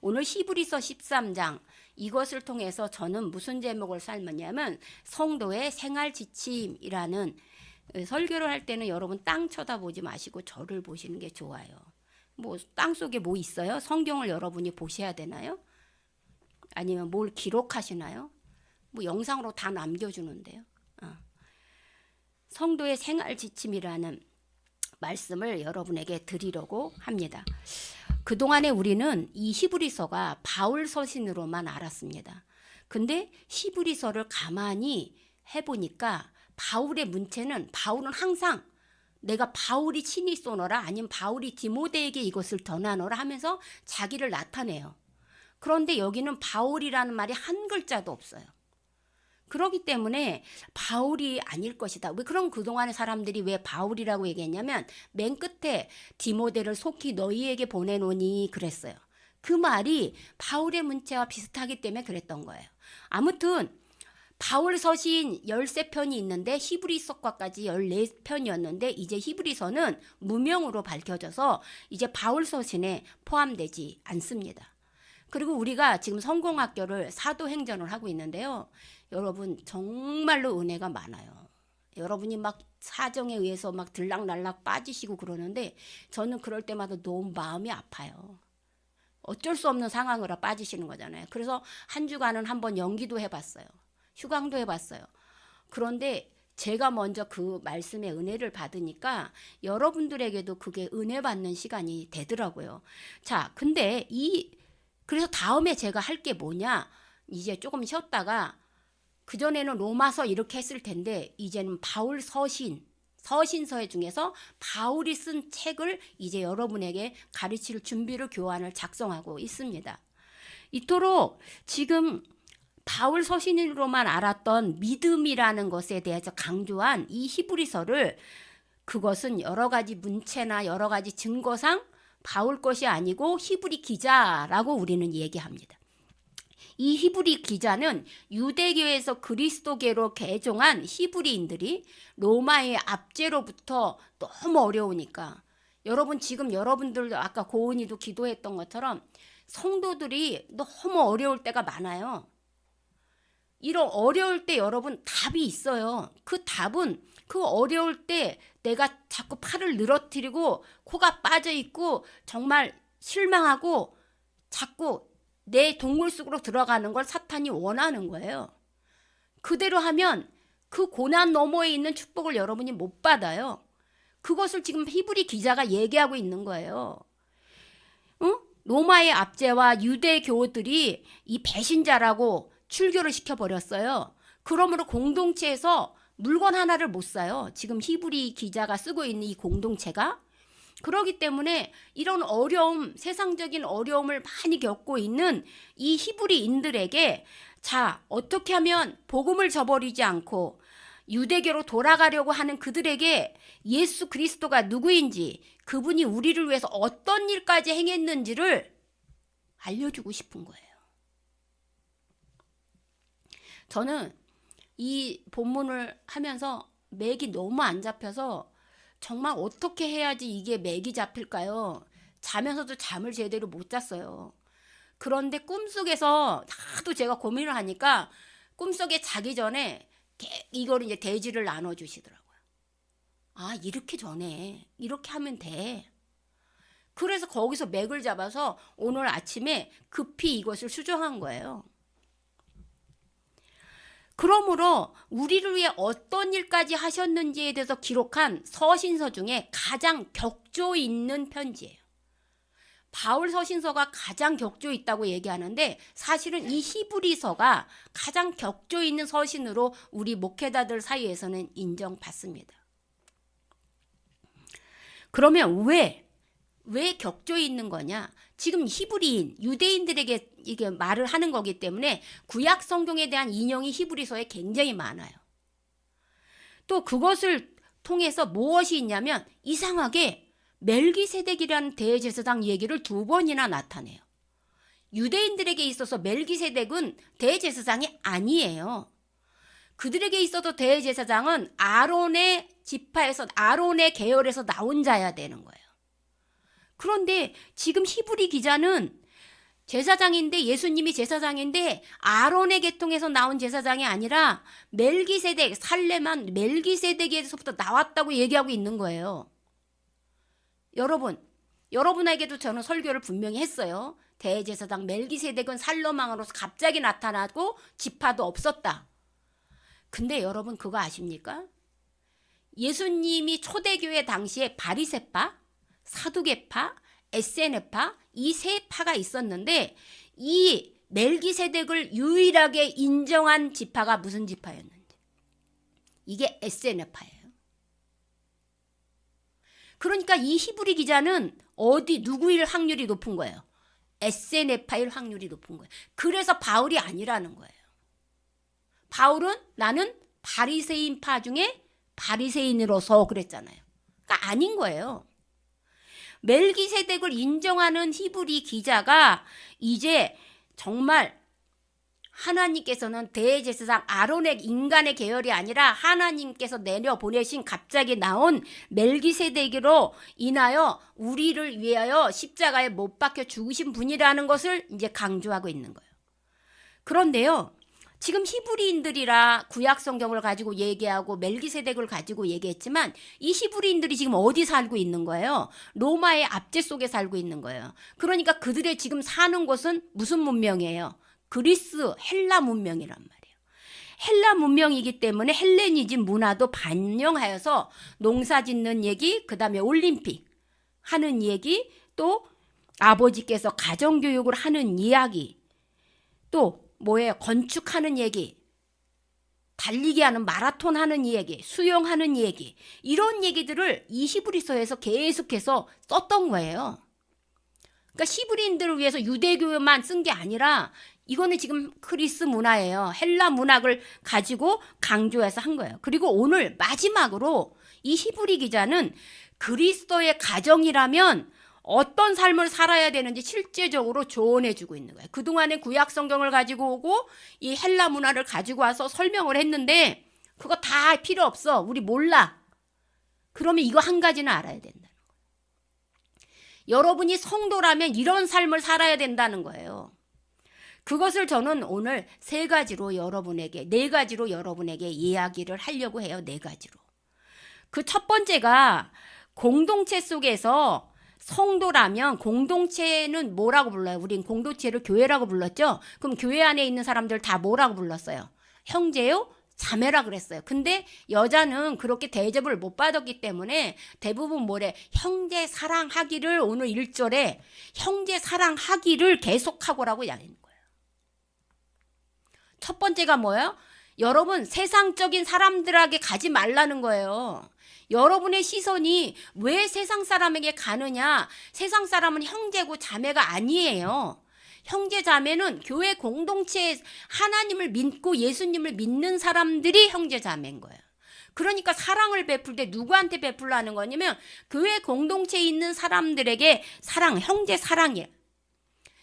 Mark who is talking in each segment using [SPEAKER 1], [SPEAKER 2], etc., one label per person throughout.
[SPEAKER 1] 오늘 히브리서 13장 이것을 통해서 저는 무슨 제목을 삼았냐면 성도의 생활 지침이라는, 설교를 할 때는 여러분 땅 쳐다보지 마시고 저를 보시는 게 좋아요. 뭐 땅 속에 뭐 있어요? 성경을 여러분이 보셔야 되나요? 아니면 뭘 기록하시나요? 뭐 영상으로 다 남겨주는데요. 성도의 생활 지침이라는 말씀을 여러분에게 드리려고 합니다. 그동안에 우리는 이 히브리서가 바울 서신으로만 알았습니다. 근데 히브리서를 가만히 해보니까 바울의 문체는, 바울은 항상 내가 바울이 친히 쏘노라, 아니면 바울이 디모데에게 이것을 전하노라 하면서 자기를 나타내요. 그런데 여기는 바울이라는 말이 한 글자도 없어요. 그렇기 때문에 바울이 아닐 것이다. 왜 그런 그동안의 사람들이 왜 바울이라고 얘기했냐면 맨 끝에 디모데를 속히 너희에게 보내노니 그랬어요. 그 말이 바울의 문체와 비슷하기 때문에 그랬던 거예요. 아무튼 바울 서신 13편이 있는데 히브리서과까지 14편이었는데 이제 히브리서는 무명으로 밝혀져서 이제 바울 서신에 포함되지 않습니다. 그리고 우리가 지금 성공학교를 사도행전을 하고 있는데요. 여러분 정말로 은혜가 많아요. 여러분이 막 사정에 의해서 막 들락날락 빠지시고 그러는데 저는 그럴 때마다 너무 마음이 아파요. 어쩔 수 없는 상황으로 빠지시는 거잖아요. 그래서 한 주간은 한번 연기도 해봤어요. 휴강도 해봤어요. 그런데 제가 먼저 그 말씀의 은혜를 받으니까 여러분들에게도 그게 은혜 받는 시간이 되더라고요. 자, 근데 그래서 다음에 제가 할 게 뭐냐, 이제 조금 쉬었다가, 그전에는 로마서 이렇게 했을 텐데 이제는 바울 서신서 중에서 바울이 쓴 책을 이제 여러분에게 가르칠 준비를, 교환을 작성하고 있습니다. 이토록 지금 바울 서신으로만 알았던 믿음이라는 것에 대해서 강조한 이 히브리서를, 그것은 여러 가지 문체나 여러 가지 증거상 바울 것이 아니고 히브리 기자라고 우리는 얘기합니다. 이 히브리 기자는 유대교에서 그리스도교로 개종한 히브리인들이 로마의 압제로부터 너무 어려우니까, 여러분 지금 여러분들도 아까 고은이도 기도했던 것처럼 성도들이 너무 어려울 때가 많아요. 이런 어려울 때 여러분 답이 있어요. 그 답은 그 어려울 때 내가 자꾸 팔을 늘어뜨리고 코가 빠져 있고 정말 실망하고 자꾸 내 동굴 속으로 들어가는 걸 사탄이 원하는 거예요. 그대로 하면 그 고난 너머에 있는 축복을 여러분이 못 받아요. 그것을 지금 히브리 기자가 얘기하고 있는 거예요. 로마의 압제와 유대교들이 이 배신자라고 출교를 시켜버렸어요. 그러므로 공동체에서 물건 하나를 못 사요. 지금 히브리 기자가 쓰고 있는 이 공동체가. 그렇기 때문에 이런 어려움, 세상적인 어려움을 많이 겪고 있는 이 히브리인들에게, 자, 어떻게 하면 복음을 저버리지 않고 유대교로 돌아가려고 하는 그들에게 예수 그리스도가 누구인지, 그분이 우리를 위해서 어떤 일까지 행했는지를 알려주고 싶은 거예요. 저는 이 본문을 하면서 맥이 너무 안 잡혀서 정말 어떻게 해야지 이게 맥이 잡힐까요? 자면서도 잠을 제대로 못 잤어요. 그런데 꿈속에서 하도 제가 고민을 하니까 꿈속에 자기 전에 이걸 이제 대지를 나눠주시더라고요. 아, 이렇게 전에 이렇게 하면 돼. 그래서 거기서 맥을 잡아서 오늘 아침에 급히 이것을 수정한 거예요. 그러므로 우리를 위해 어떤 일까지 하셨는지에 대해서 기록한 서신서 중에 가장 격조 있는 편지예요. 바울 서신서가 가장 격조 있다고 얘기하는데 사실은 이 히브리서가 가장 격조 있는 서신으로 우리 목회자들 사이에서는 인정받습니다. 그러면 왜 격조 있는 거냐? 지금 히브리인, 유대인들에게 이게 말을 하는 거기 때문에 구약 성경에 대한 인용이 히브리서에 굉장히 많아요. 또 그것을 통해서 무엇이 있냐면 이상하게 멜기세덱이라는 대제사장 얘기를 2번이나 나타내요. 유대인들에게 있어서 멜기세덱은 대제사장이 아니에요. 그들에게 있어서 대제사장은 아론의 지파에서, 아론의 계열에서 나온 자야 되는 거예요. 그런데 지금 히브리 기자는 제사장인데, 예수님이 제사장인데 아론의 계통에서 나온 제사장이 아니라 멜기세덱, 살레만 멜기세덱에서부터 나왔다고 얘기하고 있는 거예요. 여러분에게도 저는 설교를 분명히 했어요. 대제사장 멜기세덱은 살로망으로서 갑자기 나타나고 지파도 없었다. 근데 여러분 그거 아십니까? 예수님이 초대교회 당시에 바리새파, 사두개파, 에세네파 이 세 파가 있었는데 이 멜기세덱을 유일하게 인정한 지파가 무슨 지파였는지, 이게 에세네파예요. 그러니까 이 히브리 기자는 누구일 확률이 높은 거예요? 에세네파일 확률이 높은 거예요. 그래서 바울이 아니라는 거예요. 바울은 나는 바리새인파 중에 바리새인으로서 그랬잖아요. 그러니까 아닌 거예요. 멜기세덱을 인정하는 히브리 기자가 이제 정말 하나님께서는 대제사장 아론의 인간의 계열이 아니라 하나님께서 내려보내신 갑자기 나온 멜기세덱으로 인하여 우리를 위하여 십자가에 못 박혀 죽으신 분이라는 것을 이제 강조하고 있는 거예요. 그런데요, 지금 히브리인들이라 구약 성경을 가지고 얘기하고 멜기세덱을 가지고 얘기했지만 이 히브리인들이 지금 어디 살고 있는 거예요? 로마의 압제 속에 살고 있는 거예요. 그러니까 그들의 지금 사는 곳은 무슨 문명이에요? 그리스, 헬라 문명이란 말이에요. 헬라 문명이기 때문에 헬레니즘 문화도 반영하여서 농사 짓는 얘기, 그 다음에 올림픽 하는 얘기, 또 아버지께서 가정교육을 하는 이야기, 또 뭐예요? 건축하는 얘기, 달리기 하는 마라톤 하는 얘기, 수영하는 얘기, 이런 얘기들을 이 히브리서에서 계속해서 썼던 거예요. 그러니까 히브리인들을 위해서 유대교만 쓴 게 아니라 이거는 지금 그리스 문화예요. 헬라 문학을 가지고 강조해서 한 거예요. 그리고 오늘 마지막으로 이 히브리 기자는 그리스도의 가정이라면 어떤 삶을 살아야 되는지 실제적으로 조언해 주고 있는 거예요. 그동안에 구약 성경을 가지고 오고 이 헬라 문화를 가지고 와서 설명을 했는데 그거 다 필요 없어. 우리 몰라. 그러면 이거 한 가지는 알아야 된다는 거예요. 여러분이 성도라면 이런 삶을 살아야 된다는 거예요. 그것을 저는 오늘 네 가지로 여러분에게 이야기를 하려고 해요. 4가지로. 그 첫 번째가 공동체 속에서 성도라면, 공동체는 뭐라고 불러요? 우린 공동체를 교회라고 불렀죠? 그럼 교회 안에 있는 사람들 다 뭐라고 불렀어요? 형제요? 자매라 그랬어요. 근데 여자는 그렇게 대접을 못 받았기 때문에 대부분 뭐래? 형제 사랑하기를, 오늘 1절에 형제 사랑하기를 계속하고라고 야기는 거예요. 첫 번째가 뭐예요? 여러분, 세상적인 사람들에게 가지 말라는 거예요. 여러분의 시선이 왜 세상 사람에게 가느냐? 세상 사람은 형제고 자매가 아니에요. 형제 자매는 교회 공동체에 하나님을 믿고 예수님을 믿는 사람들이 형제 자매인 거예요. 그러니까 사랑을 베풀 때 누구한테 베풀라는 거냐면 교회 공동체에 있는 사람들에게 사랑, 형제 사랑이에요.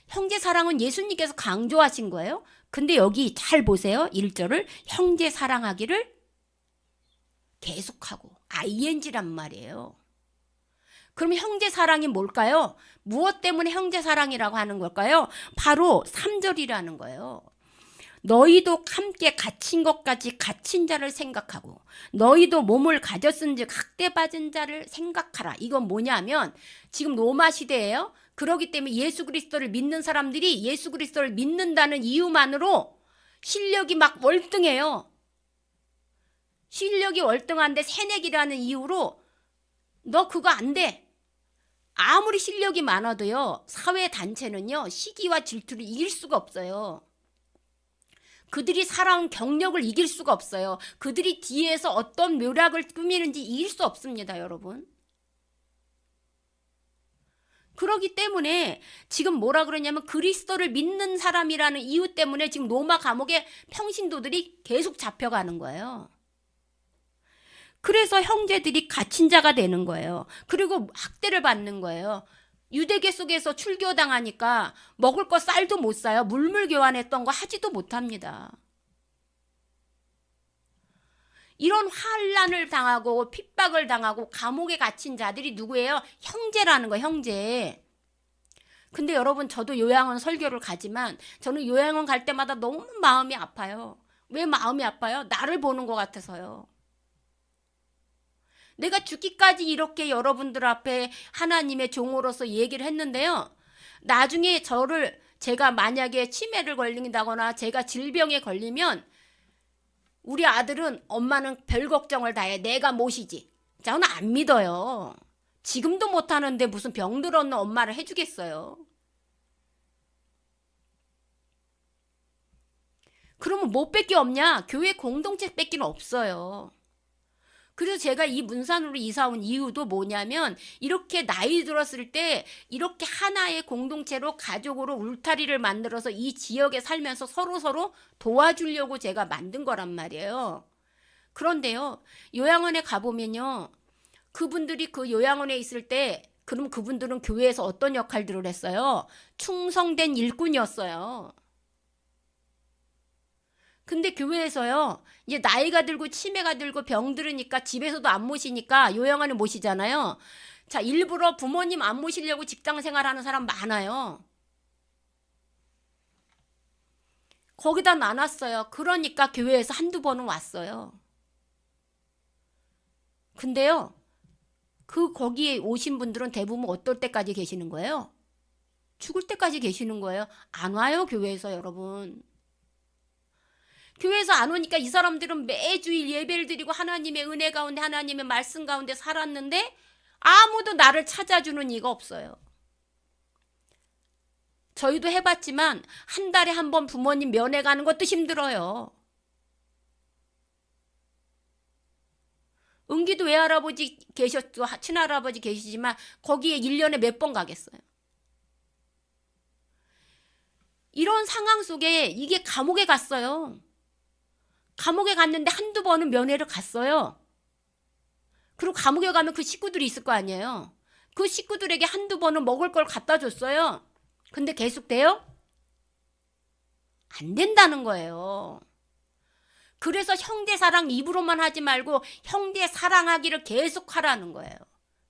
[SPEAKER 1] 형제 사랑은 예수님께서 강조하신 거예요. 근데 여기 잘 보세요. 1절을 형제 사랑하기를 계속하고 ing란 말이에요. 그럼 형제 사랑이 뭘까요? 무엇 때문에 형제 사랑이라고 하는 걸까요? 바로 3절이라는 거예요. 너희도 함께 갇힌 것 같이 갇힌 자를 생각하고 너희도 몸을 가졌은즉 학대받은 자를 생각하라. 이건 뭐냐면 지금 로마 시대예요. 그렇기 때문에 예수 그리스도를 믿는 사람들이 예수 그리스도를 믿는다는 이유만으로 실력이 막 월등해요. 실력이 월등한데 새내기라는 이유로 너 그거 안 돼. 아무리 실력이 많아도요. 사회단체는요. 시기와 질투를 이길 수가 없어요. 그들이 살아온 경력을 이길 수가 없어요. 그들이 뒤에서 어떤 묘락을 꾸미는지 이길 수 없습니다. 여러분. 그렇기 때문에 지금 뭐라 그러냐면 그리스도를 믿는 사람이라는 이유 때문에 지금 로마 감옥에 평신도들이 계속 잡혀가는 거예요. 그래서 형제들이 갇힌 자가 되는 거예요. 그리고 학대를 받는 거예요. 유대계 속에서 출교당하니까 먹을 거 쌀도 못 사요. 물물 교환했던 거 하지도 못합니다. 이런 환난을 당하고 핍박을 당하고 감옥에 갇힌 자들이 누구예요? 형제라는 거예요. 형제. 근데 여러분, 저도 요양원 설교를 가지만 저는 요양원 갈 때마다 너무 마음이 아파요. 왜 마음이 아파요? 나를 보는 것 같아서요. 내가 죽기까지 이렇게 여러분들 앞에 하나님의 종으로서 얘기를 했는데요. 나중에 제가 만약에 치매를 걸린다거나 제가 질병에 걸리면 우리 아들은 엄마는 별 걱정을 다 해. 내가 모시지. 저는 안 믿어요. 지금도 못하는데 무슨 병들었는 엄마를 해주겠어요. 그러면 뭐 뺄 게 없냐? 교회 공동체 뺄 게 없어요. 그래서 제가 이 문산으로 이사 온 이유도 뭐냐면 이렇게 나이 들었을 때 이렇게 하나의 공동체로 가족으로 울타리를 만들어서 이 지역에 살면서 서로 도와주려고 제가 만든 거란 말이에요. 그런데요, 요양원에 가보면요, 그분들이 그 요양원에 있을 때 그럼 그분들은 교회에서 어떤 역할들을 했어요? 충성된 일꾼이었어요. 근데 교회에서요, 이제 나이가 들고 치매가 들고 병들으니까 집에서도 안 모시니까 요양원에 모시잖아요. 자, 일부러 부모님 안 모시려고 직장 생활하는 사람 많아요. 거기다 놔놨어요. 그러니까 교회에서 한두 번은 왔어요. 근데요, 거기에 오신 분들은 대부분 어떨 때까지 계시는 거예요? 죽을 때까지 계시는 거예요. 안 와요, 교회에서. 여러분, 교회에서 안 오니까 이 사람들은 매주일 예배를 드리고 하나님의 은혜 가운데 하나님의 말씀 가운데 살았는데 아무도 나를 찾아주는 이가 없어요. 저희도 해봤지만 한 달에 한 번 부모님 면회 가는 것도 힘들어요. 은기도 외할아버지 계셨고 친할아버지 계시지만 거기에 1년에 몇 번 가겠어요. 이런 상황 속에 이게 감옥에 갔어요. 감옥에 갔는데 한두 번은 면회를 갔어요. 그리고 감옥에 가면 그 식구들이 있을 거 아니에요. 그 식구들에게 한두 번은 먹을 걸 갖다 줬어요. 근데 계속 돼요? 안 된다는 거예요. 그래서 형제 사랑 입으로만 하지 말고 형제 사랑하기를 계속 하라는 거예요.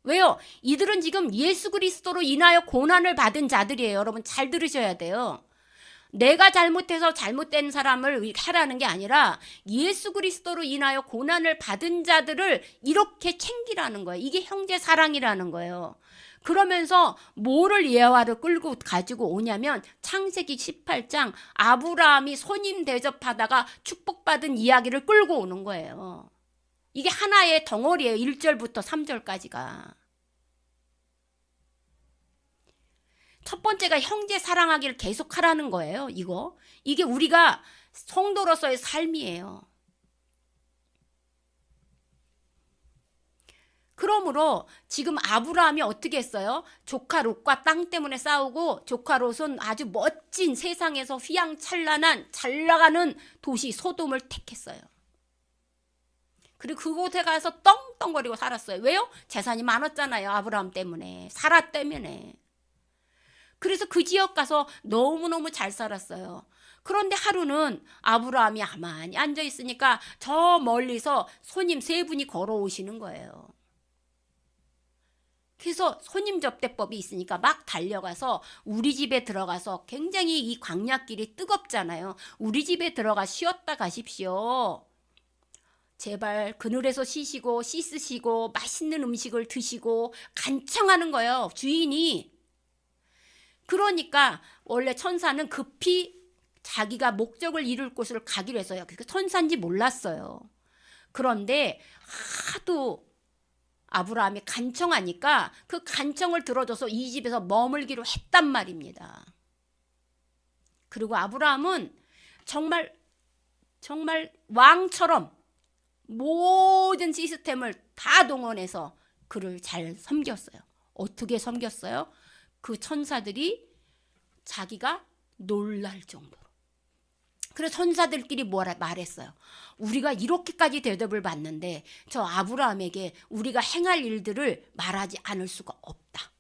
[SPEAKER 1] 왜요? 이들은 지금 예수 그리스도로 인하여 고난을 받은 자들이에요. 여러분 잘 들으셔야 돼요. 내가 잘못해서 잘못된 사람을 하라는 게 아니라 예수 그리스도로 인하여 고난을 받은 자들을 이렇게 챙기라는 거예요. 이게 형제 사랑이라는 거예요. 그러면서 뭐를 예화를 끌고 가지고 오냐면 창세기 18장 아브라함이 손님 대접하다가 축복받은 이야기를 끌고 오는 거예요. 이게 하나의 덩어리예요. 1절부터 3절까지가. 첫 번째가 형제 사랑하기를 계속하라는 거예요. 이게 우리가 성도로서의 삶이에요. 그러므로 지금 아브라함이 어떻게 했어요? 조카 롯과 땅 때문에 싸우고 조카 롯은 아주 멋진 세상에서 휘황찬란한 잘 나가는 도시 소돔을 택했어요. 그리고 그곳에 가서 떵떵거리고 살았어요. 왜요? 재산이 많았잖아요. 아브라함 때문에. 사라 때문에. 그래서 그 지역 가서 너무너무 잘 살았어요. 그런데 하루는 아브라함이 가만히 앉아 있으니까 저 멀리서 손님 3분이 걸어오시는 거예요. 그래서 손님 접대법이 있으니까 막 달려가서 우리 집에 들어가서 굉장히 이 광야길이 뜨겁잖아요. 우리 집에 들어가 쉬었다 가십시오. 제발 그늘에서 쉬시고 씻으시고 맛있는 음식을 드시고 간청하는 거예요. 주인이. 그러니까 원래 천사는 급히 자기가 목적을 이룰 곳을 가기로 했어요. 그러니까 천사인지 몰랐어요. 그런데 하도 아브라함이 간청하니까 그 간청을 들어줘서 이 집에서 머물기로 했단 말입니다. 그리고 아브라함은 정말 왕처럼 모든 시스템을 다 동원해서 그를 잘 섬겼어요. 어떻게 섬겼어요? 그 천사들이 자기가 놀랄 정도로. 그래서 천사들끼리 말했어요. 우리가 이렇게까지 대접을 받는데 저 아브라함에게 우리가 행할 일들을 말하지 않을 수가 없다.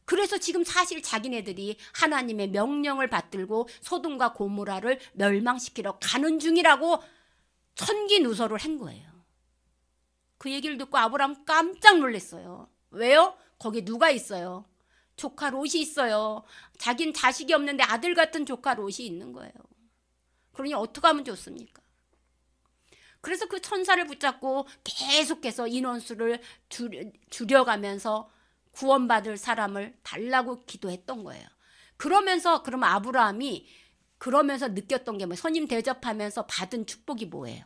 [SPEAKER 1] 그래서 지금 사실 자기네들이 하나님의 명령을 받들고 소돔과 고모라를 멸망시키러 가는 중이라고 천기누설을 한 거예요. 그 얘기를 듣고 아브라함 깜짝 놀랐어요. 왜요? 거기 누가 있어요? 조카 롯이 있어요. 자긴 자식이 없는데 아들 같은 조카 롯이 있는 거예요. 그러니 어떻게 하면 좋습니까? 그래서 그 천사를 붙잡고 계속해서 인원수를 줄여가면서 구원받을 사람을 달라고 기도했던 거예요. 그러면서 그럼 아브라함이 그러면서 느꼈던 게 뭐예요? 선임 대접하면서 받은 축복이 뭐예요?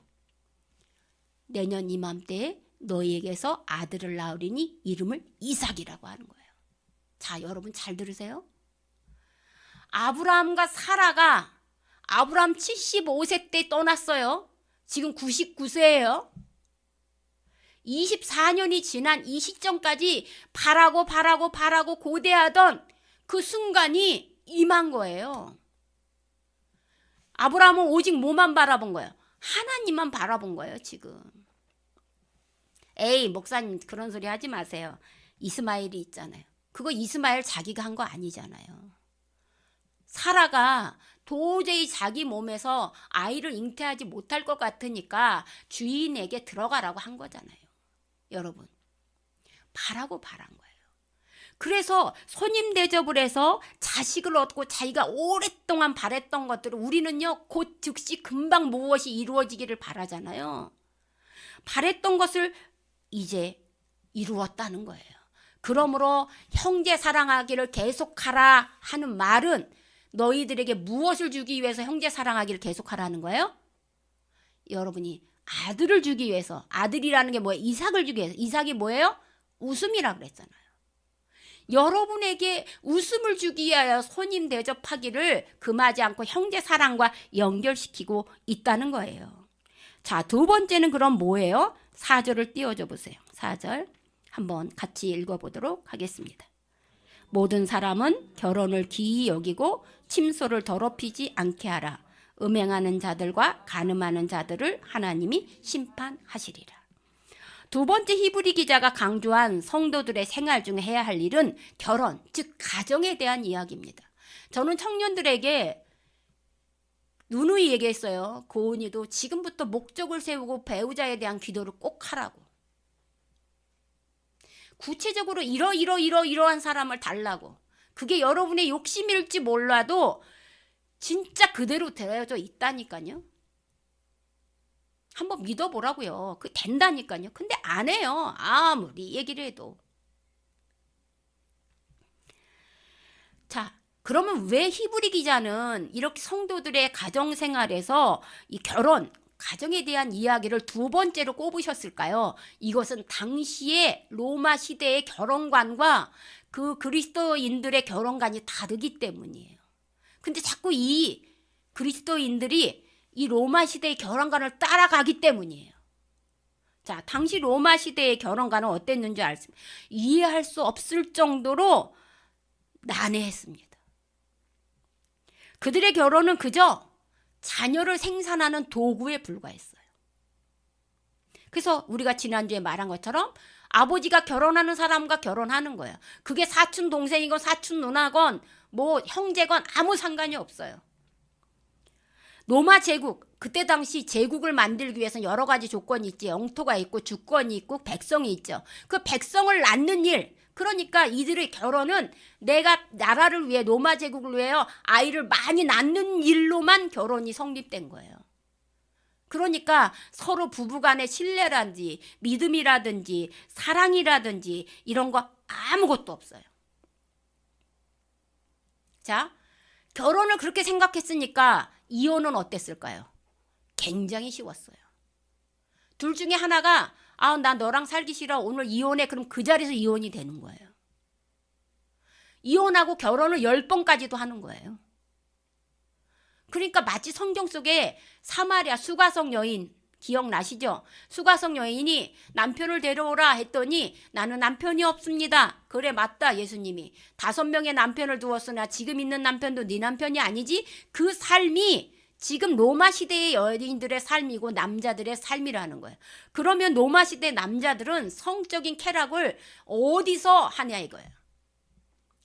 [SPEAKER 1] 내년 이맘때에 너희에게서 아들을 낳으리니 이름을 이삭이라고 하는 거예요. 자, 여러분 잘 들으세요. 아브라함과 사라가 아브라함 75세 때 떠났어요. 지금 99세예요. 24년이 지난 이 시점까지 바라고 고대하던 그 순간이 임한 거예요. 아브라함은 오직 뭐만 바라본 거예요? 하나님만 바라본 거예요, 지금. 에이, 목사님 그런 소리 하지 마세요. 이스마엘이 있잖아요. 그거 이스마엘 자기가 한 거 아니잖아요. 사라가 도저히 자기 몸에서 아이를 잉태하지 못할 것 같으니까 주인에게 들어가라고 한 거잖아요. 여러분, 바라고 바란 거예요. 그래서 손님 대접을 해서 자식을 얻고 자기가 오랫동안 바랬던 것들을 우리는요 곧 즉시 금방 무엇이 이루어지기를 바라잖아요. 바랬던 것을 이제 이루었다는 거예요. 그러므로 형제 사랑하기를 계속하라 하는 말은 너희들에게 무엇을 주기 위해서 형제 사랑하기를 계속하라는 거예요? 여러분이 아들을 주기 위해서, 아들이라는 게 뭐예요? 이삭을 주기 위해서. 이삭이 뭐예요? 웃음이라 그랬잖아요. 여러분에게 웃음을 주기 위하여 손님 대접하기를 금하지 않고 형제 사랑과 연결시키고 있다는 거예요. 자, 두 번째는 그럼 뭐예요? 4절을 띄워줘 보세요. 4절 한번 같이 읽어보도록 하겠습니다. 모든 사람은 결혼을 기이 여기고 침소를 더럽히지 않게 하라. 음행하는 자들과 간음하는 자들을 하나님이 심판하시리라. 두 번째 히브리 기자가 강조한 성도들의 생활 중에 해야 할 일은 결혼, 즉 가정에 대한 이야기입니다. 저는 청년들에게 누누이 얘기했어요. 고은이도 지금부터 목적을 세우고 배우자에 대한 기도를 꼭 하라고. 구체적으로 이러한 사람을 달라고. 그게 여러분의 욕심일지 몰라도 진짜 그대로 되어져 있다니까요. 한번 믿어보라고요. 그 된다니까요. 근데 안 해요. 아무리 얘기를 해도. 자, 그러면 왜 히브리 기자는 이렇게 성도들의 가정생활에서 이 결혼, 가정에 대한 이야기를 두 번째로 꼽으셨을까요? 이것은 당시의 로마 시대의 결혼관과 그 그리스도인들의 결혼관이 다르기 때문이에요. 근데 자꾸 이 그리스도인들이 이 로마 시대의 결혼관을 따라가기 때문이에요. 자, 당시 로마 시대의 결혼관은 어땠는지 알습니다. 이해할 수 없을 정도로 난해했습니다. 그들의 결혼은 그저 자녀를 생산하는 도구에 불과했어요. 그래서 우리가 지난주에 말한 것처럼 아버지가 결혼하는 사람과 결혼하는 거예요. 그게 사촌 동생이건 사촌 누나건 뭐 형제건 아무 상관이 없어요. 로마 제국, 그때 당시 제국을 만들기 위해서는 여러 가지 조건이 있지. 영토가 있고 주권이 있고 백성이 있죠. 그 백성을 낳는 일, 그러니까 이들의 결혼은 내가 나라를 위해, 로마 제국을 위하여 아이를 많이 낳는 일로만 결혼이 성립된 거예요. 그러니까 서로 부부간의 신뢰라든지 믿음이라든지 사랑이라든지 이런 거 아무것도 없어요. 자, 결혼을 그렇게 생각했으니까 이혼은 어땠을까요? 굉장히 쉬웠어요. 둘 중에 하나가 나 너랑 살기 싫어, 오늘 이혼해. 그럼 그 자리에서 이혼이 되는 거예요. 이혼하고 결혼을 10번까지도 하는 거예요. 그러니까 마치 성경 속에 사마리아 수가성 여인 기억나시죠? 수가성 여인이 남편을 데려오라 했더니 나는 남편이 없습니다. 그래, 맞다. 예수님이 5명의 남편을 두었으나 지금 있는 남편도 네 남편이 아니지. 그 삶이 지금 로마 시대의 여인들의 삶이고 남자들의 삶이라는 거예요. 그러면 로마 시대 남자들은 성적인 쾌락을 어디서 하냐 이거예요.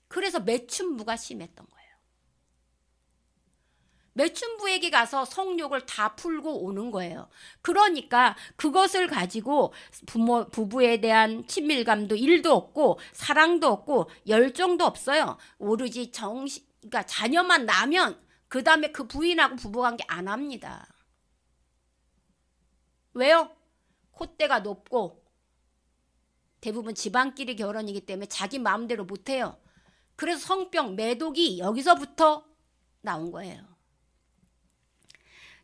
[SPEAKER 1] 그래서 매춘부가 심했던 거예요. 매춘부에게 가서 성욕을 다 풀고 오는 거예요. 그러니까 그것을 가지고 부부에 대한 친밀감도 1도 없고 사랑도 없고 열정도 없어요. 오로지 그러니까 자녀만 나면 그 다음에 그 부인하고 부부관계 안 합니다. 왜요? 콧대가 높고 대부분 집안끼리 결혼이기 때문에 자기 마음대로 못해요. 그래서 성병, 매독이 여기서부터 나온 거예요.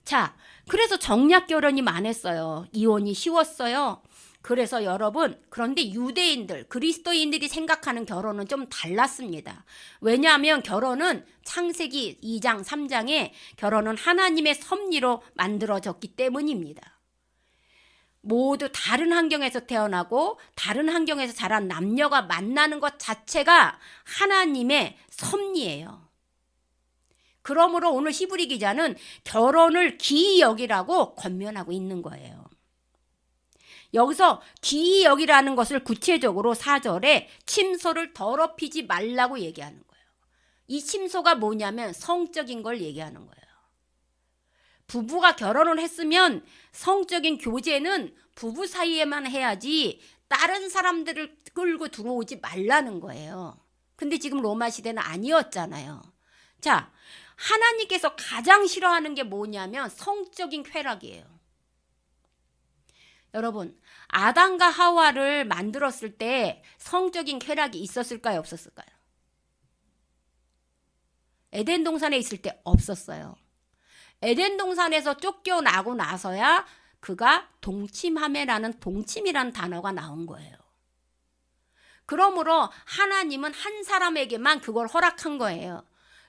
[SPEAKER 1] 자, 그래서 정략 결혼이 많았어요. 이혼이 쉬웠어요. 그래서 여러분, 그런데 유대인들, 그리스도인들이 생각하는 결혼은 좀 달랐습니다. 왜냐하면 결혼은 창세기 2장, 3장에 결혼은 하나님의 섭리로 만들어졌기 때문입니다. 모두 다른 환경에서 태어나고 다른 환경에서 자란 남녀가 만나는 것 자체가 하나님의 섭리예요. 그러므로 오늘 히브리 기자는 결혼을 기이 여기라고 권면하고 있는 거예요. 여기서 기이 여기라는 것을 구체적으로 4절에 침소를 더럽히지 말라고 얘기하는 거예요. 이 침소가 뭐냐면 성적인 걸 얘기하는 거예요. 부부가 결혼을 했으면 성적인 교제는 부부 사이에만 해야지 다른 사람들을 끌고 들어오지 말라는 거예요. 근데 지금 로마 시대는 아니었잖아요. 자, 하나님께서 가장 싫어하는 게 뭐냐면 성적인 쾌락이에요. 여러분, 아담과 하와를 만들었을 때 성적인 쾌락이 있었을까요? 없었을까요? 에덴 동산에 있을 때 없었어요. 에덴 동산에서 쫓겨나고 나서야 그가 동침하매라는 동침이라는 단어가 나온 거예요. 그러므로 하나님은 한 사람에게만 그걸 허락한 거예요.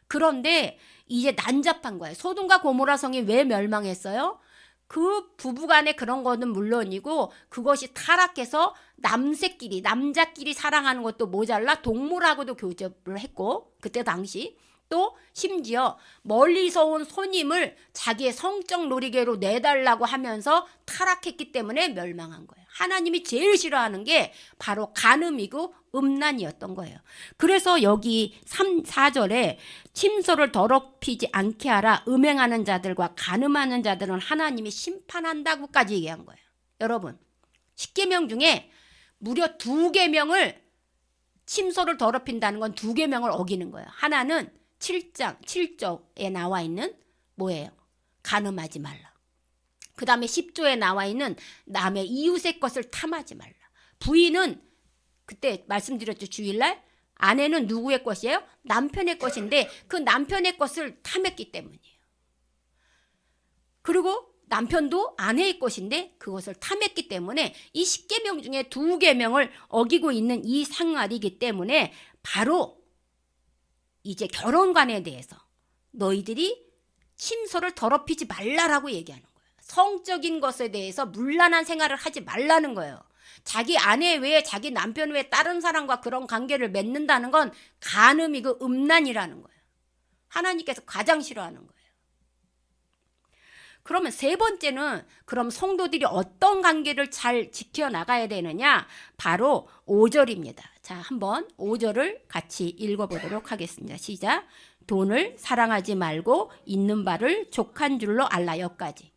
[SPEAKER 1] 그런데 이제 난잡한 거예요. 소돔과 고모라 성이 왜 멸망했어요? 그 부부간에 그런 거는 물론이고 그것이 타락해서 남자끼리 사랑하는 것도 모자라 동물하고도 교접을 했고 그때 당시 또 심지어 멀리서 온 손님을 자기의 성적 놀이개로 내달라고 하면서 타락했기 때문에 멸망한 거예요. 하나님이 제일 싫어하는 게 바로 간음이고 음란이었던 거예요. 그래서 여기 4절에 침소를 더럽히지 않게 하라. 음행하는 자들과 간음하는 자들은 하나님이 심판한다고까지 얘기한 거예요. 여러분, 10계명 중에 무려 2계명을 침소를 더럽힌다는 건 2계명을 어기는 거예요. 하나는 7장 7조에 나와 있는 뭐예요? 간음하지 말라. 그 다음에 10조에 나와 있는 남의 이웃의 것을 탐하지 말라. 부인은 그때 말씀드렸죠. 주일날 아내는 누구의 것이에요? 남편의 것인데 그 남편의 것을 탐했기 때문이에요. 그리고 남편도 아내의 것인데 그것을 탐했기 때문에 이 10계명 중에 2계명을 어기고 있는 이 생활이기 때문에 바로 이제 결혼관에 대해서 너희들이 침소를 더럽히지 말라라고 얘기하는 거예요. 성적인 것에 대해서 문란한 생활을 하지 말라는 거예요. 자기 아내 외에 자기 남편 외에 다른 사람과 그런 관계를 맺는다는 건 간음이고 음란이라는 거예요. 하나님께서 가장 싫어하는 거예요. 그러면 세 번째는 그럼 성도들이 어떤 관계를 잘 지켜나가야 되느냐? 바로 5절입니다. 자, 한번 5절을 같이 읽어보도록 하겠습니다. 시작. 돈을 사랑하지 말고 있는 바를 족한 줄로 알라. 여기까지.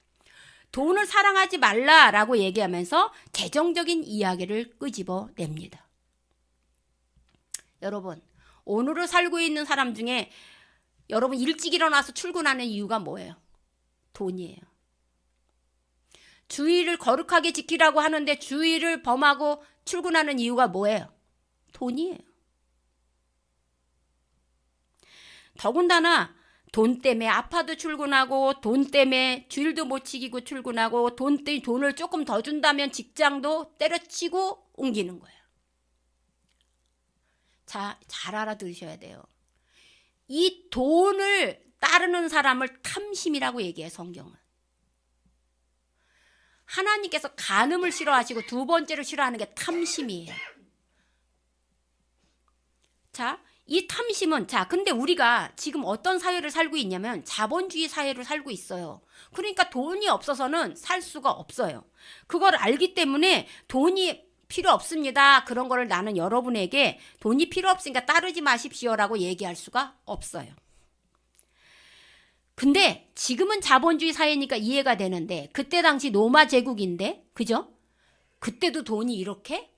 [SPEAKER 1] 돈을 사랑하지 말라라고 얘기하면서 재정적인 이야기를 끄집어냅니다. 여러분, 오늘을 살고 있는 사람 중에 여러분 일찍 일어나서 출근하는 이유가 뭐예요? 돈이에요. 주의를 거룩하게 지키라고 하는데 주의를 범하고 출근하는 이유가 뭐예요? 돈이에요. 더군다나 돈 때문에 아파도 출근하고 돈 때문에 주일도 못 지키고 출근하고 돈 때문에 돈을 조금 더 준다면 직장도 때려치고 옮기는 거예요. 자, 잘 알아두셔야 돼요. 이 돈을 따르는 사람을 탐심이라고 얘기해요. 성경은. 하나님께서 간음을 싫어하시고 두 번째로 싫어하는 게 탐심이에요. 자, 이 탐심은 근데 우리가 지금 어떤 사회를 살고 있냐면 자본주의 사회를 살고 있어요. 그러니까 돈이 없어서는 살 수가 없어요. 그걸 알기 때문에 돈이 필요 없습니다. 그런 거를 나는 여러분에게 돈이 필요 없으니까 따르지 마십시오라고 얘기할 수가 없어요. 근데 지금은 자본주의 사회니까 이해가 되는데 그때 당시 로마 제국인데, 그죠? 그때도 돈이 이렇게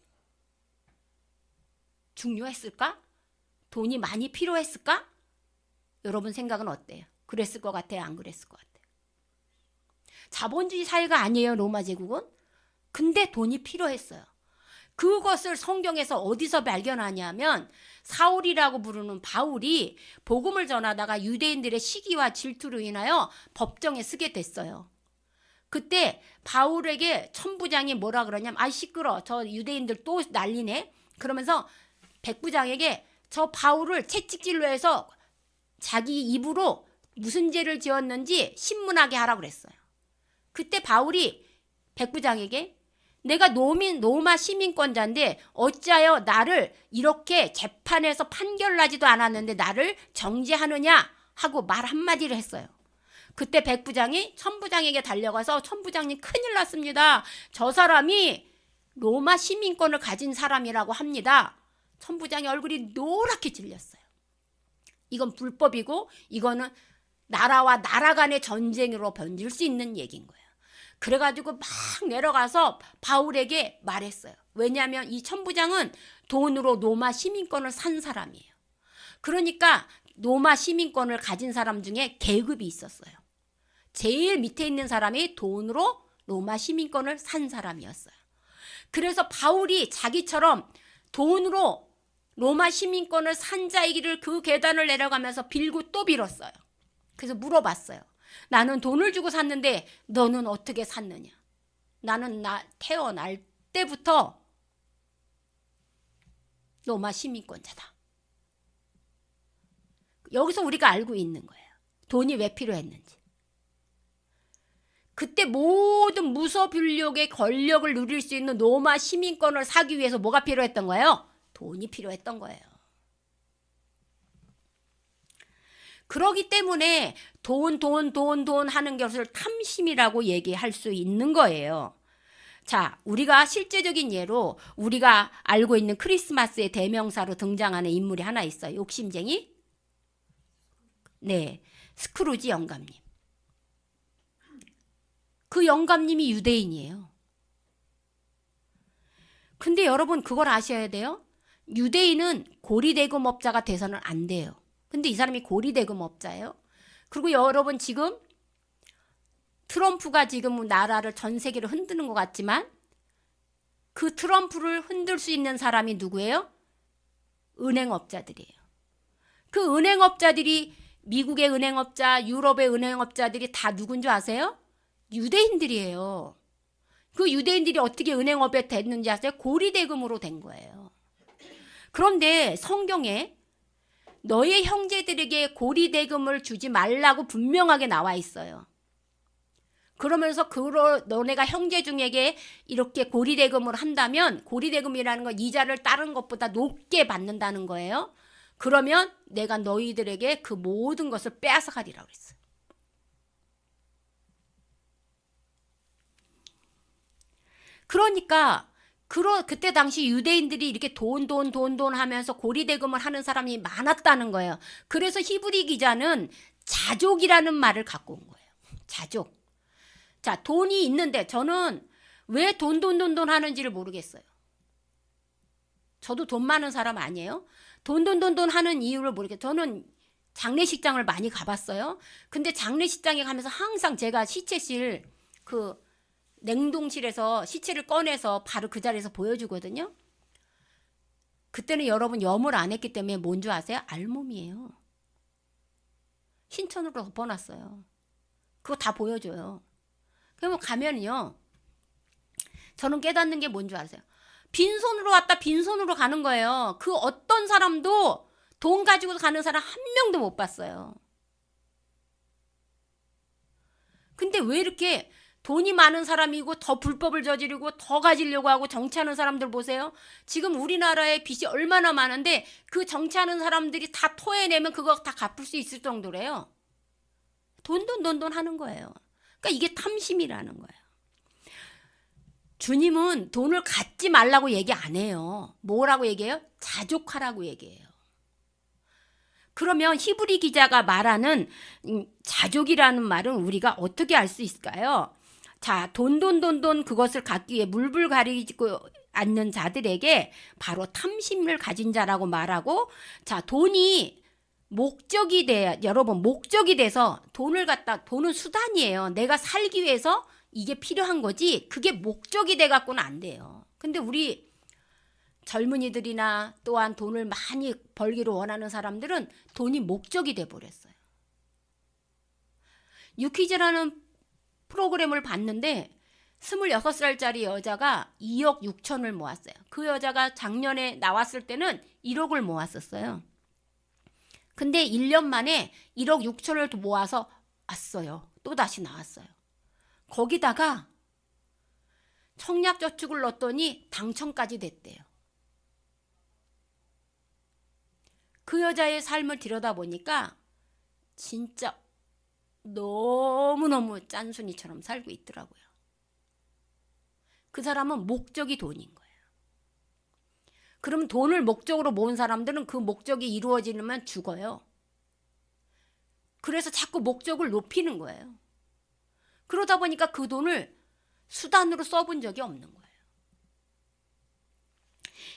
[SPEAKER 1] 중요했을까? 돈이 많이 필요했을까? 여러분 생각은 어때요? 그랬을 것 같아요? 안 그랬을 것 같아요? 자본주의 사회가 아니에요, 로마 제국은. 근데 돈이 필요했어요. 그것을 성경에서 어디서 발견하냐면 사울이라고 부르는 바울이 복음을 전하다가 유대인들의 시기와 질투로 인하여 법정에 서게 됐어요. 그때 바울에게 천부장이 뭐라 그러냐면, 아 시끄러, 저 유대인들 또 난리네. 그러면서 백부장에게 저 바울을 채찍질로 해서 자기 입으로 무슨 죄를 지었는지 신문하게 하라고 그랬어요. 그때 바울이 백부장에게 내가 로마 시민권자인데 어찌하여 나를 이렇게 재판에서 판결나지도 않았는데 나를 정죄하느냐 하고 말 한마디를 했어요. 그때 백부장이 천부장에게 달려가서 천부장님 큰일 났습니다. 저 사람이 로마 시민권을 가진 사람이라고 합니다. 천부장의 얼굴이 노랗게 질렸어요. 이건 불법이고 이거는 나라와 나라 간의 전쟁으로 번질 수 있는 얘기인 거예요. 그래가지고 막 내려가서 바울에게 말했어요. 왜냐하면 이 천부장은 돈으로 로마 시민권을 산 사람이에요. 그러니까 로마 시민권을 가진 사람 중에 계급이 있었어요. 제일 밑에 있는 사람이 돈으로 로마 시민권을 산 사람이었어요. 그래서 바울이 자기처럼 돈으로 로마 시민권을 산 자이기를 그 계단을 내려가면서 빌고 또 빌었어요. 그래서 물어봤어요. 나는 돈을 주고 샀는데 너는 어떻게 샀느냐? 나는 태어날 때부터 로마 시민권자다. 여기서 우리가 알고 있는 거예요. 돈이 왜 필요했는지. 그때 모든 무소불력의 권력을 누릴 수 있는 로마 시민권을 사기 위해서 뭐가 필요했던 거예요? 돈이 필요했던 거예요. 그러기 때문에 돈 하는 것을 탐심이라고 얘기할 수 있는 거예요. 자, 우리가 실제적인 예로 우리가 알고 있는 크리스마스의 대명사로 등장하는 인물이 하나 있어요. 욕심쟁이? 네, 스크루지 영감님. 그 영감님이 유대인이에요. 근데 여러분 그걸 아셔야 돼요. 유대인은 고리대금업자가 돼서는 안 돼요. 근데 이 사람이 고리대금업자예요. 그리고 여러분 지금 트럼프가 지금 나라를 전 세계를 흔드는 것 같지만 그 트럼프를 흔들 수 있는 사람이 누구예요? 은행업자들이에요. 그 은행업자들이 미국의 은행업자, 유럽의 은행업자들이 다 누군 줄 아세요? 유대인들이에요. 그 유대인들이 어떻게 은행업에 됐는지 아세요? 고리대금으로 된 거예요. 그런데 성경에 너의 형제들에게 고리대금을 주지 말라고 분명하게 나와 있어요. 그러면서 너네가 형제 중에게 이렇게 고리대금을 한다면 고리대금이라는 건 이자를 다른 것보다 높게 받는다는 거예요. 그러면 내가 너희들에게 그 모든 것을 빼앗아가리라고 그랬어요. 그러니까 그때 당시 유대인들이 이렇게 돈 하면서 고리대금을 하는 사람이 많았다는 거예요. 그래서 히브리 기자는 자족이라는 말을 갖고 온 거예요. 자족. 자, 돈이 있는데 저는 왜 돈 하는지를 모르겠어요. 저도 돈 많은 사람 아니에요. 돈 하는 이유를 모르겠어요. 저는 장례식장을 많이 가봤어요. 근데 장례식장에 가면서 항상 제가 시체실 그 냉동실에서 시체를 꺼내서 바로 그 자리에서 보여주거든요. 그때는 여러분 염을 안 했기 때문에 뭔 줄 아세요? 알몸이에요. 신천으로 덮어놨어요. 그거 다 보여줘요. 그러면 가면요. 저는 깨닫는 게 뭔 줄 아세요? 빈손으로 왔다 빈손으로 가는 거예요. 그 어떤 사람도 돈 가지고 가는 사람 한 명도 못 봤어요. 근데 왜 이렇게 돈이 많은 사람이고 더 불법을 저지르고 더 가지려고 하고 정치하는 사람들 보세요. 지금 우리나라에 빚이 얼마나 많은데 그 정치하는 사람들이 다 토해내면 그거 다 갚을 수 있을 정도래요. 돈 하는 거예요. 그러니까 이게 탐심이라는 거예요. 주님은 돈을 갖지 말라고 얘기 안 해요. 뭐라고 얘기해요? 자족하라고 얘기해요. 그러면 히브리 기자가 말하는 자족이라는 말은 우리가 어떻게 알 수 있을까요? 자, 돈 그것을 갖기 위해 물불 가리고 앉는 자들에게 바로 탐심을 가진 자라고 말하고, 자, 돈이 목적이 돼, 여러분, 목적이 돼서 돈은 수단이에요. 내가 살기 위해서 이게 필요한 거지, 그게 목적이 돼 갖고는 안 돼요. 근데 우리 젊은이들이나 또한 돈을 많이 벌기를 원하는 사람들은 돈이 목적이 돼 버렸어요. 유퀴즈라는 프로그램을 봤는데 26살짜리 여자가 2억 6천을 모았어요. 그 여자가 작년에 나왔을 때는 1억을 모았었어요. 근데 1년 만에 1억 6천을 모아서 왔어요. 또 다시 나왔어요. 거기다가 청약저축을 넣었더니 당첨까지 됐대요. 그 여자의 삶을 들여다보니까 진짜 너무너무 짠순이처럼 살고 있더라고요. 그 사람은 목적이 돈인 거예요. 그럼 돈을 목적으로 모은 사람들은 그 목적이 이루어지면 죽어요. 그래서 자꾸 목적을 높이는 거예요. 그러다 보니까 그 돈을 수단으로 써본 적이 없는 거예요.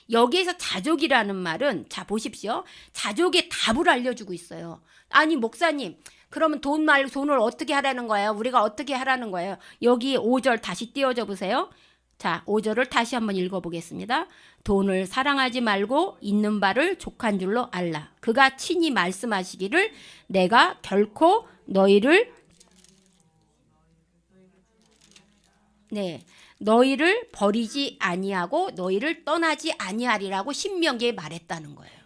[SPEAKER 1] 여기에서 자족이라는 말은, 자 보십시오. 자족의 답을 알려주고 있어요. 아니 목사님, 그러면 돈을 어떻게 하라는 거예요? 우리가 어떻게 하라는 거예요? 여기 5절 다시 띄워줘 보세요. 자, 5절을 다시 한번 읽어보겠습니다. 돈을 사랑하지 말고 있는 바를 족한 줄로 알라. 그가 친히 말씀하시기를 내가 결코 너희를 버리지 아니하고 너희를 떠나지 아니하리라고 신명기에 말했다는 거예요.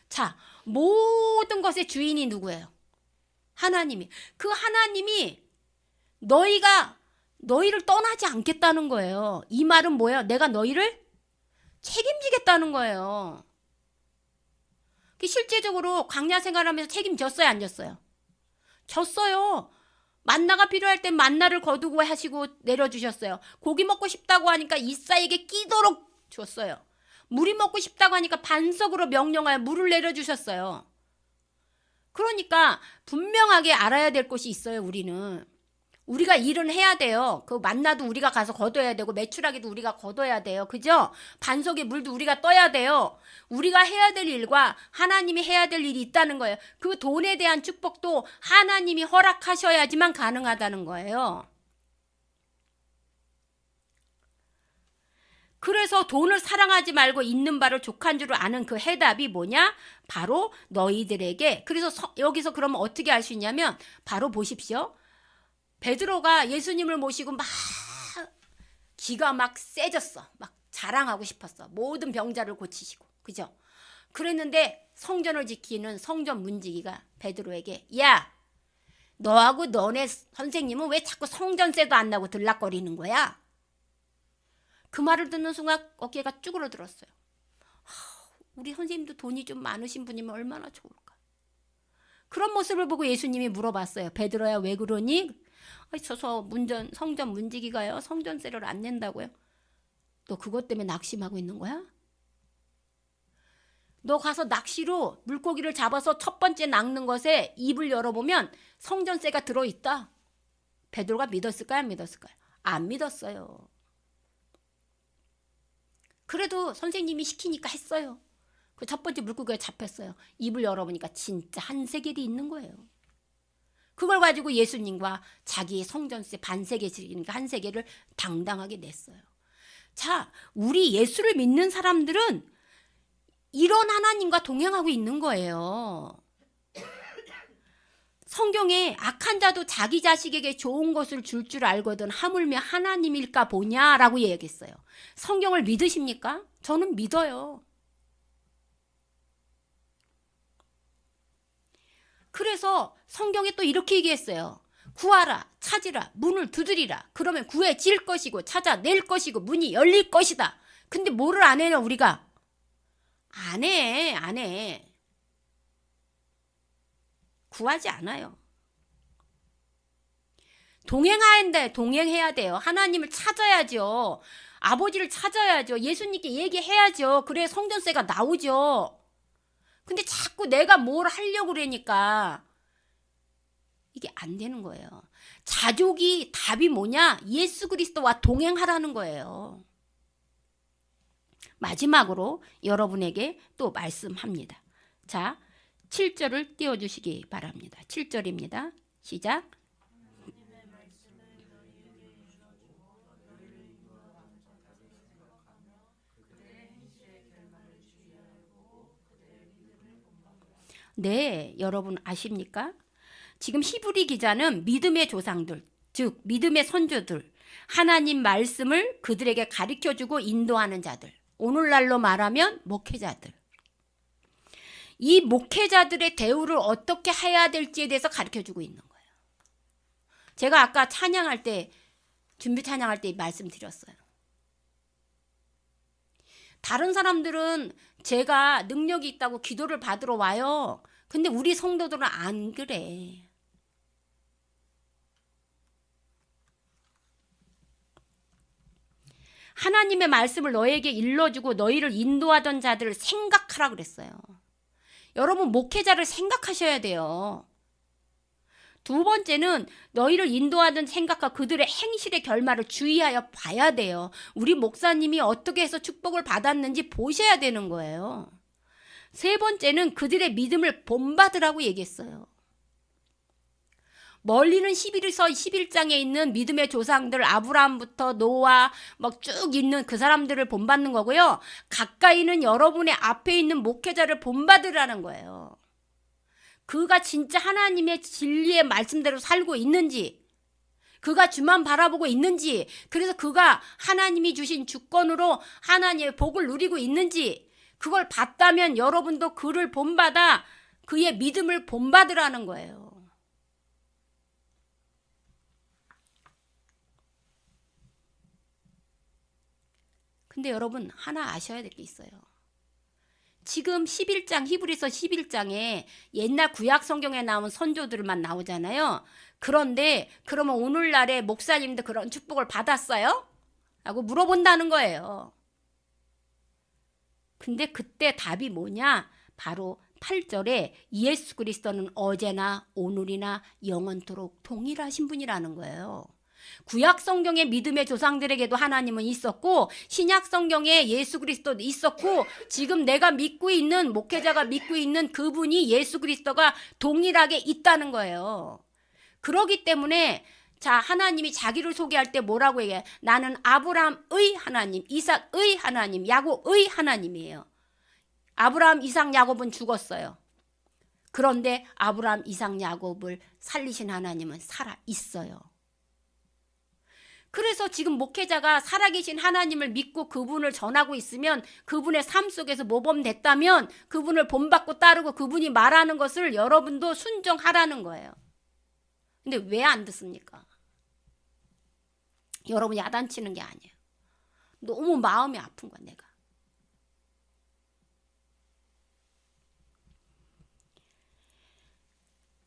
[SPEAKER 1] 자, 모든 것의 주인이 누구예요? 하나님이. 그 하나님이 너희를 떠나지 않겠다는 거예요. 이 말은 뭐예요? 내가 너희를 책임지겠다는 거예요. 실제적으로 광야 생활하면서 책임졌어요, 안 졌어요? 졌어요. 만나가 필요할 땐 만나를 거두고 하시고 내려주셨어요. 고기 먹고 싶다고 하니까 이사에게 끼도록 줬어요. 물이 먹고 싶다고 하니까 반석으로 명령하여 물을 내려주셨어요. 그러니까 분명하게 알아야 될 것이 있어요. 우리가 일은 해야 돼요. 그 만나도 우리가 가서 거둬야 되고 메추라기도 우리가 거둬야 돼요. 그죠? 반석의 물도 우리가 떠야 돼요. 우리가 해야 될 일과 하나님이 해야 될 일이 있다는 거예요. 그 돈에 대한 축복도 하나님이 허락하셔야지만 가능하다는 거예요. 그래서 돈을 사랑하지 말고 있는 바를 족한 줄 아는 그 해답이 뭐냐? 바로 너희들에게. 그래서 여기서 그러면 어떻게 할 수 있냐면 바로 보십시오. 베드로가 예수님을 모시고 막 기가 막 세졌어. 막 자랑하고 싶었어. 모든 병자를 고치시고. 그죠? 그랬는데 성전을 지키는 성전 문지기가 베드로에게 야, 너하고 너네 선생님은 왜 자꾸 성전세도 안 나고 들락거리는 거야? 그 말을 듣는 순간 어깨가 쭈그러들었어요. 우리 선생님도 돈이 좀 많으신 분이면 얼마나 좋을까? 그런 모습을 보고 예수님이 물어봤어요. 베드로야, 왜 그러니? 성전 문지기가요, 성전세를 안 낸다고요? 너 그것 때문에 낙심하고 있는 거야? 너 가서 낚시로 물고기를 잡아서 첫 번째 낚는 것에 입을 열어보면 성전세가 들어있다. 베드로가 믿었을까요? 안 믿었을까요? 안 믿었어요. 그래도 선생님이 시키니까 했어요. 그 첫 번째 물고기가 잡혔어요. 입을 열어보니까 진짜 한 세겔이 있는 거예요. 그걸 가지고 예수님과 자기의 성전세 반세겔이니까 한 세겔을 당당하게 냈어요. 자, 우리 예수를 믿는 사람들은 이런 하나님과 동행하고 있는 거예요. 성경에 악한 자도 자기 자식에게 좋은 것을 줄 줄 알거든 하물며 하나님일까 보냐라고 얘기했어요. 성경을 믿으십니까? 저는 믿어요. 그래서 성경에 또 이렇게 얘기했어요. 구하라, 찾으라, 문을 두드리라. 그러면 구해질 것이고 찾아낼 것이고 문이 열릴 것이다. 근데 뭐를 안 해요, 우리가? 안 해. 구하지 않아요. 동행해야 돼요. 하나님을 찾아야죠. 아버지를 찾아야죠. 예수님께 얘기해야죠. 그래 성전세가 나오죠. 근데 자꾸 내가 뭘 하려고 그러니까 이게 안 되는 거예요. 자족이 답이 뭐냐? 예수 그리스도와 동행하라는 거예요. 마지막으로 여러분에게 또 말씀합니다. 자, 7절을 띄워주시기 바랍니다. 7절입니다. 시작. 네, 여러분 아십니까? 지금 히브리 기자는 믿음의 조상들, 즉 믿음의 선조들, 하나님 말씀을 그들에게 가르쳐주고 인도하는 자들, 오늘날로 말하면 목회자들. 이 목회자들의 대우를 어떻게 해야 될지에 대해서 가르쳐주고 있는 거예요. 제가 아까 찬양할 때, 준비 찬양할 때 말씀드렸어요. 다른 사람들은 제가 능력이 있다고 기도를 받으러 와요. 근데 우리 성도들은 안 그래. 하나님의 말씀을 너에게 일러주고 너희를 인도하던 자들을 생각하라 그랬어요. 여러분 목회자를 생각하셔야 돼요. 두 번째는 너희를 인도하던 생각과 그들의 행실의 결말을 주의하여 봐야 돼요. 우리 목사님이 어떻게 해서 축복을 받았는지 보셔야 되는 거예요. 세 번째는 그들의 믿음을 본받으라고 얘기했어요. 멀리는 11장에 있는 믿음의 조상들 아브라함부터 노아 막 쭉 있는 그 사람들을 본받는 거고요. 가까이는 여러분의 앞에 있는 목회자를 본받으라는 거예요. 그가 진짜 하나님의 진리의 말씀대로 살고 있는지, 그가 주만 바라보고 있는지, 그래서 그가 하나님이 주신 주권으로 하나님의 복을 누리고 있는지, 그걸 봤다면 여러분도 그를 본받아 그의 믿음을 본받으라는 거예요. 근데 여러분 하나 아셔야 될 게 있어요. 지금 11장 히브리서 11장에 옛날 구약 성경에 나온 선조들만 나오잖아요. 그런데 그러면 오늘날의 목사님도 그런 축복을 받았어요? 라고 물어본다는 거예요. 근데 그때 답이 뭐냐? 바로 8절에 예수 그리스도는 어제나 오늘이나 영원토록 동일하신 분이라는 거예요. 구약 성경의 믿음의 조상들에게도 하나님은 있었고 신약 성경에 예수 그리스도도 있었고 지금 내가 믿고 있는 목회자가 믿고 있는 그분이 예수 그리스도가 동일하게 있다는 거예요. 그렇기 때문에 자 하나님이 자기를 소개할 때 뭐라고 얘기해요? 나는 아브라함의 하나님, 이삭의 하나님, 야곱의 하나님이에요. 아브라함, 이삭, 야곱은 죽었어요. 그런데 아브라함, 이삭, 야곱을 살리신 하나님은 살아 있어요. 그래서 지금 목회자가 살아계신 하나님을 믿고 그분을 전하고 있으면 그분의 삶 속에서 모범됐다면 그분을 본받고 따르고 그분이 말하는 것을 여러분도 순종하라는 거예요. 근데 왜 안 듣습니까? 여러분 야단치는 게 아니에요. 너무 마음이 아픈 거야 내가.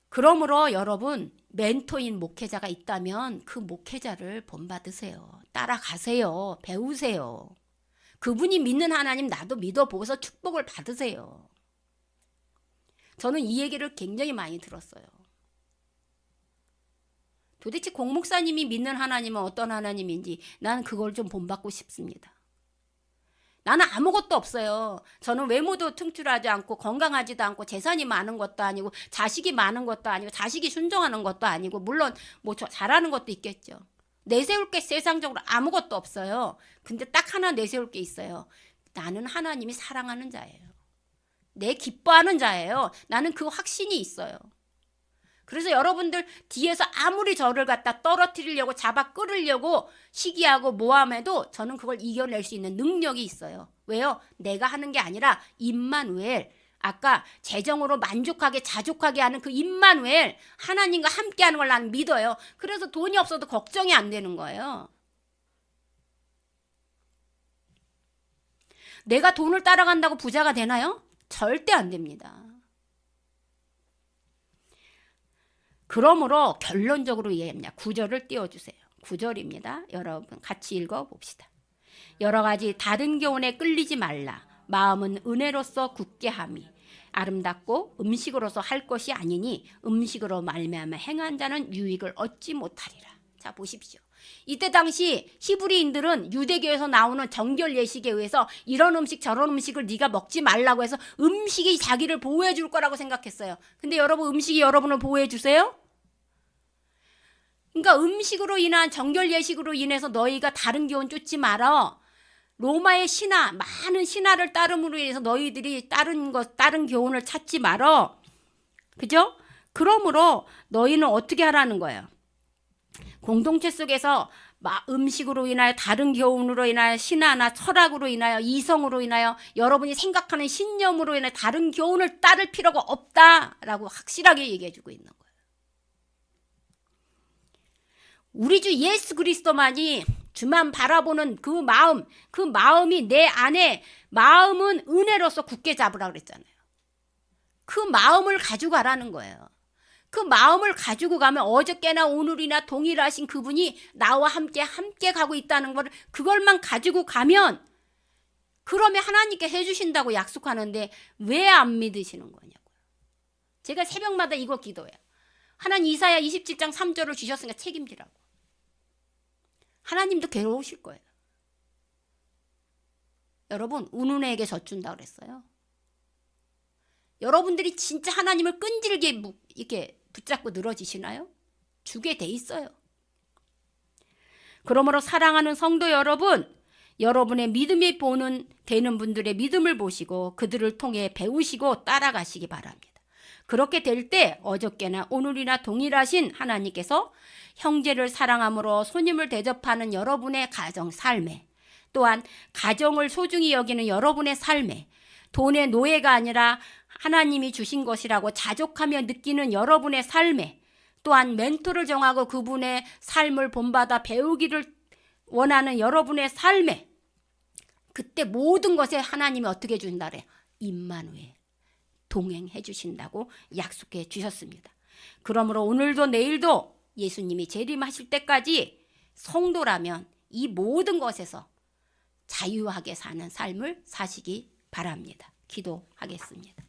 [SPEAKER 1] 그러므로 여러분 멘토인 목회자가 있다면 그 목회자를 본받으세요. 따라가세요. 배우세요. 그분이 믿는 하나님 나도 믿어보고서 축복을 받으세요. 저는 이 얘기를 굉장히 많이 들었어요. 도대체 공목사님이 믿는 하나님은 어떤 하나님인지 나는 그걸 좀 본받고 싶습니다. 나는 아무것도 없어요. 저는 외모도 퉁출하지 않고 건강하지도 않고 재산이 많은 것도 아니고 자식이 많은 것도 아니고 자식이 순종하는 것도 아니고 물론 뭐 잘하는 것도 있겠죠. 내세울 게 세상적으로 아무것도 없어요. 근데 딱 하나 내세울 게 있어요. 나는 하나님이 사랑하는 자예요. 내 기뻐하는 자예요. 나는 그 확신이 있어요. 그래서 여러분들 뒤에서 아무리 저를 갖다 떨어뜨리려고 잡아 끌으려고 시기하고 모함해도 저는 그걸 이겨낼 수 있는 능력이 있어요. 왜요? 내가 하는 게 아니라 임마누엘, 아까 재정으로 만족하게 자족하게 하는 그 임마누엘, 하나님과 함께하는 걸 난 믿어요. 그래서 돈이 없어도 걱정이 안 되는 거예요. 내가 돈을 따라간다고 부자가 되나요? 절대 안 됩니다. 그러므로 결론적으로 얘기합니다. 9절을 띄워주세요. 9절입니다. 여러분 같이 읽어봅시다. 여러 가지 다른 교훈에 끌리지 말라. 마음은 은혜로서 굳게 함이 아름답고 음식으로서 할 것이 아니니 음식으로 말미암아 행한 자는 유익을 얻지 못하리라. 자, 보십시오. 이때 당시 히브리인들은 유대교에서 나오는 정결 예식에 의해서 이런 음식 저런 음식을 네가 먹지 말라고 해서 음식이 자기를 보호해 줄 거라고 생각했어요. 근데 여러분, 음식이 여러분을 보호해 주세요? 그러니까 음식으로 인한 정결 예식으로 인해서 너희가 다른 교훈 쫓지 말아. 로마의 신화, 많은 신화를 따름으로 인해서 너희들이 다른 교훈을 찾지 말아. 그죠? 그러므로 너희는 어떻게 하라는 거예요? 공동체 속에서 음식으로 인하여 다른 교훈으로 인하여 신화나 철학으로 인하여 이성으로 인하여 여러분이 생각하는 신념으로 인하여 다른 교훈을 따를 필요가 없다라고 확실하게 얘기해 주고 있는 거예요. 우리 주 예수 그리스도만이 주만 바라보는 그 마음이 내 안에, 마음은 은혜로서 굳게 잡으라 그랬잖아요. 그 마음을 가지고 가라는 거예요. 그 마음을 가지고 가면 어저께나 오늘이나 동일하신 그분이 나와 함께 가고 있다는 걸, 그걸만 가지고 가면, 그러면 하나님께 해주신다고 약속하는데 왜 안 믿으시는 거냐고요. 제가 새벽마다 이거 기도해요. 하나님, 이사야 27장 3절을 주셨으니까 책임지라고. 하나님도 괴로우실 거예요. 여러분, 우는 애에게 젖준다 그랬어요. 여러분들이 진짜 하나님을 끈질게 이렇게 붙잡고 늘어지시나요? 주게 돼 있어요. 그러므로 사랑하는 성도 여러분, 여러분의 믿음이 되는 분들의 믿음을 보시고 그들을 통해 배우시고 따라가시기 바랍니다. 그렇게 될 때 어저께나 오늘이나 동일하신 하나님께서 형제를 사랑함으로 손님을 대접하는 여러분의 가정 삶에, 또한 가정을 소중히 여기는 여러분의 삶에, 돈의 노예가 아니라 하나님이 주신 것이라고 자족하며 느끼는 여러분의 삶에, 또한 멘토를 정하고 그분의 삶을 본받아 배우기를 원하는 여러분의 삶에, 그때 모든 것에 하나님이 어떻게 해준다 그래요? 임마누엘, 동행해 주신다고 약속해 주셨습니다. 그러므로 오늘도 내일도 예수님이 재림하실 때까지 성도라면 이 모든 것에서 자유하게 사는 삶을 사시기 바랍니다. 기도하겠습니다.